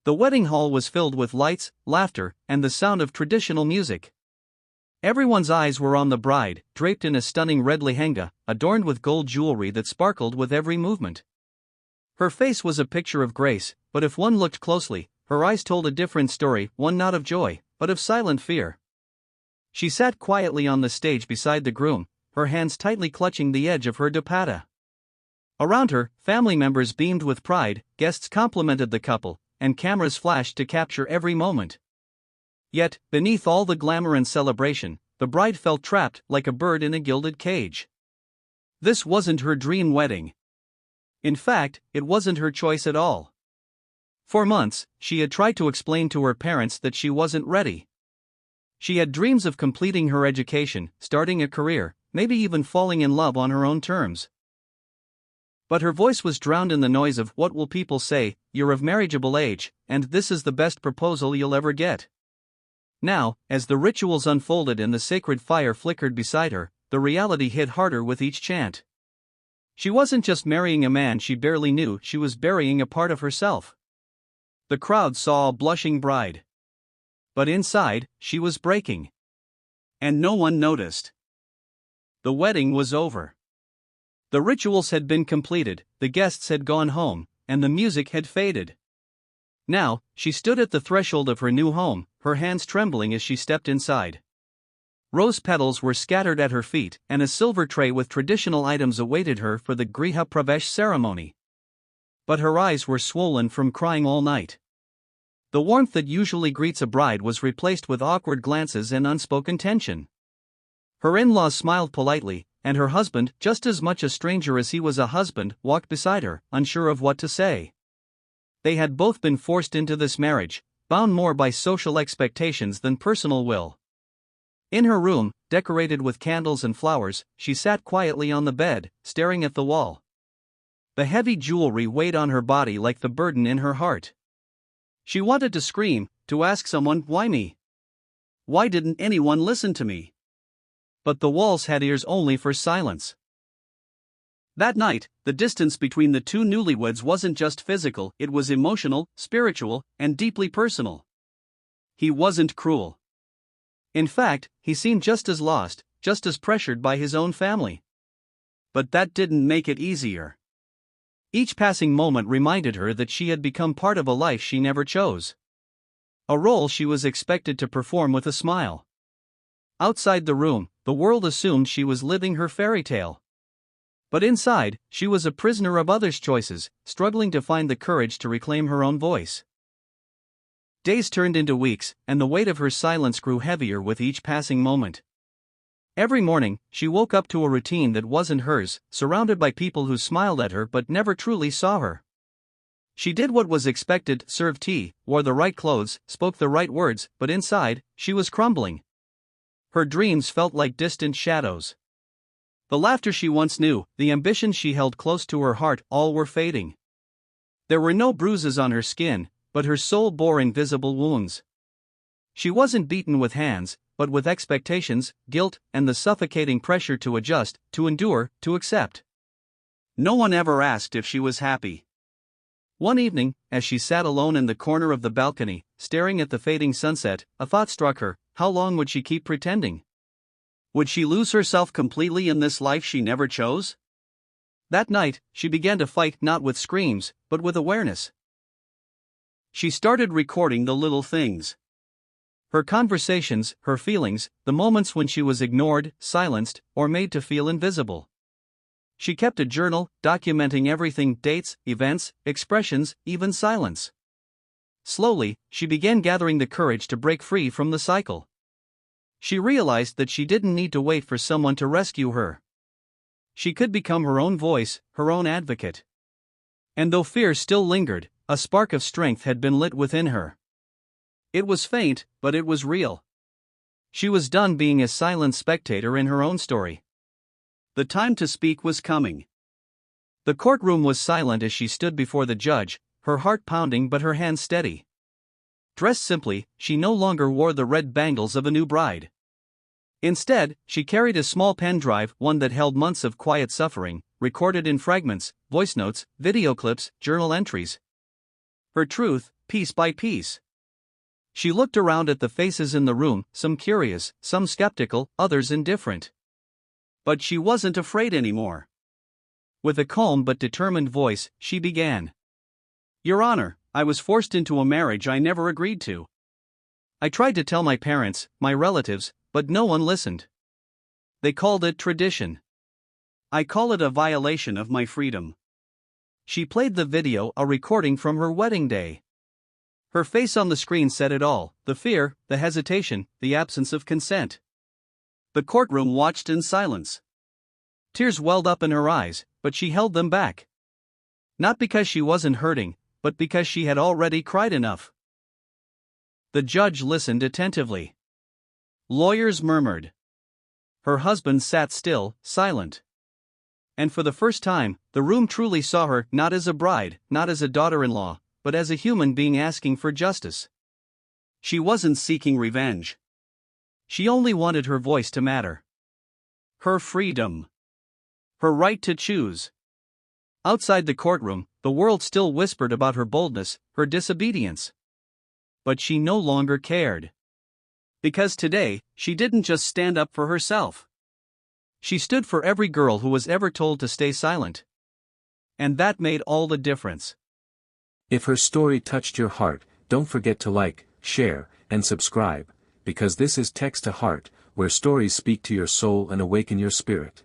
The wedding hall was filled with lights, laughter, and the sound of traditional music. Everyone's eyes were on the bride, draped in a stunning red lehenga, adorned with gold jewelry that sparkled with every movement. Her face was a picture of grace, but if one looked closely, her eyes told a different story, one not of joy, but of silent fear. She sat quietly on the stage beside the groom, her hands tightly clutching the edge of her dupatta. Around her, family members beamed with pride, guests complimented the couple, and cameras flashed to capture every moment. Yet, beneath all the glamour and celebration, the bride felt trapped like a bird in a gilded cage. This wasn't her dream wedding. In fact, it wasn't her choice at all. For months, she had tried to explain to her parents that she wasn't ready. She had dreams of completing her education, starting a career, maybe even falling in love on her own terms. But her voice was drowned in the noise of "what will people say, you're of marriageable age, and this is the best proposal you'll ever get." Now, as the rituals unfolded and the sacred fire flickered beside her, the reality hit harder with each chant. She wasn't just marrying a man she barely knew, she was burying a part of herself. The crowd saw a blushing bride. But inside, she was breaking. And no one noticed. The wedding was over. The rituals had been completed, the guests had gone home, and the music had faded. Now, she stood at the threshold of her new home, her hands trembling as she stepped inside. Rose petals were scattered at her feet, and a silver tray with traditional items awaited her for the Griha Pravesh ceremony. But her eyes were swollen from crying all night. The warmth that usually greets a bride was replaced with awkward glances and unspoken tension. Her in-laws smiled politely, and her husband, just as much a stranger as he was a husband, walked beside her, unsure of what to say. They had both been forced into this marriage, bound more by social expectations than personal will. In her room, decorated with candles and flowers, she sat quietly on the bed, staring at the wall. The heavy jewelry weighed on her body like the burden in her heart. She wanted to scream, to ask someone, "Why me? Why didn't anyone listen to me?" But the walls had ears only for silence. That night, the distance between the two newlyweds wasn't just physical, it was emotional, spiritual, and deeply personal. He wasn't cruel. In fact, he seemed just as lost, just as pressured by his own family. But that didn't make it easier. Each passing moment reminded her that she had become part of a life she never chose. A role she was expected to perform with a smile. Outside the room, the world assumed she was living her fairy tale. But inside, she was a prisoner of others' choices, struggling to find the courage to reclaim her own voice. Days turned into weeks, and the weight of her silence grew heavier with each passing moment. Every morning, she woke up to a routine that wasn't hers, surrounded by people who smiled at her but never truly saw her. She did what was expected, served tea, wore the right clothes, spoke the right words, but inside, she was crumbling. Her dreams felt like distant shadows. The laughter she once knew, the ambitions she held close to her heart, all were fading. There were no bruises on her skin, but her soul bore invisible wounds. She wasn't beaten with hands, but with expectations, guilt, and the suffocating pressure to adjust, to endure, to accept. No one ever asked if she was happy. One evening, as she sat alone in the corner of the balcony, staring at the fading sunset, a thought struck her: how long would she keep pretending? Would she lose herself completely in this life she never chose? That night, she began to fight not with screams, but with awareness. She started recording the little things. Her conversations, her feelings, the moments when she was ignored, silenced, or made to feel invisible. She kept a journal, documenting everything: dates, events, expressions, even silence. Slowly, she began gathering the courage to break free from the cycle. She realized that she didn't need to wait for someone to rescue her. She could become her own voice, her own advocate. And though fear still lingered, a spark of strength had been lit within her. It was faint, but it was real. She was done being a silent spectator in her own story. The time to speak was coming. The courtroom was silent as she stood before the judge, her heart pounding but her hands steady. Dressed simply, she no longer wore the red bangles of a new bride. Instead, she carried a small pen drive, one that held months of quiet suffering, recorded in fragments, voice notes, video clips, journal entries. Her truth, piece by piece. She looked around at the faces in the room, some curious, some skeptical, others indifferent. But she wasn't afraid anymore. With a calm but determined voice, she began. Your Honor, I was forced into a marriage I never agreed to. I tried to tell my parents, my relatives, but no one listened. They called it tradition. I call it a violation of my freedom. She played the video, a recording from her wedding day. Her face on the screen said it all, the fear, the hesitation, the absence of consent. The courtroom watched in silence. Tears welled up in her eyes, but she held them back. Not because she wasn't hurting, but because she had already cried enough. The judge listened attentively. Lawyers murmured. Her husband sat still, silent. And for the first time, the room truly saw her not as a bride, not as a daughter-in-law, but as a human being asking for justice. She wasn't seeking revenge. She only wanted her voice to matter. Her freedom. Her right to choose. Outside the courtroom, the world still whispered about her boldness, her disobedience. But she no longer cared. Because today, she didn't just stand up for herself. She stood for every girl who was ever told to stay silent. And that made all the difference. If her story touched your heart, don't forget to like, share, and subscribe, because this is Text to Heart, where stories speak to your soul and awaken your spirit.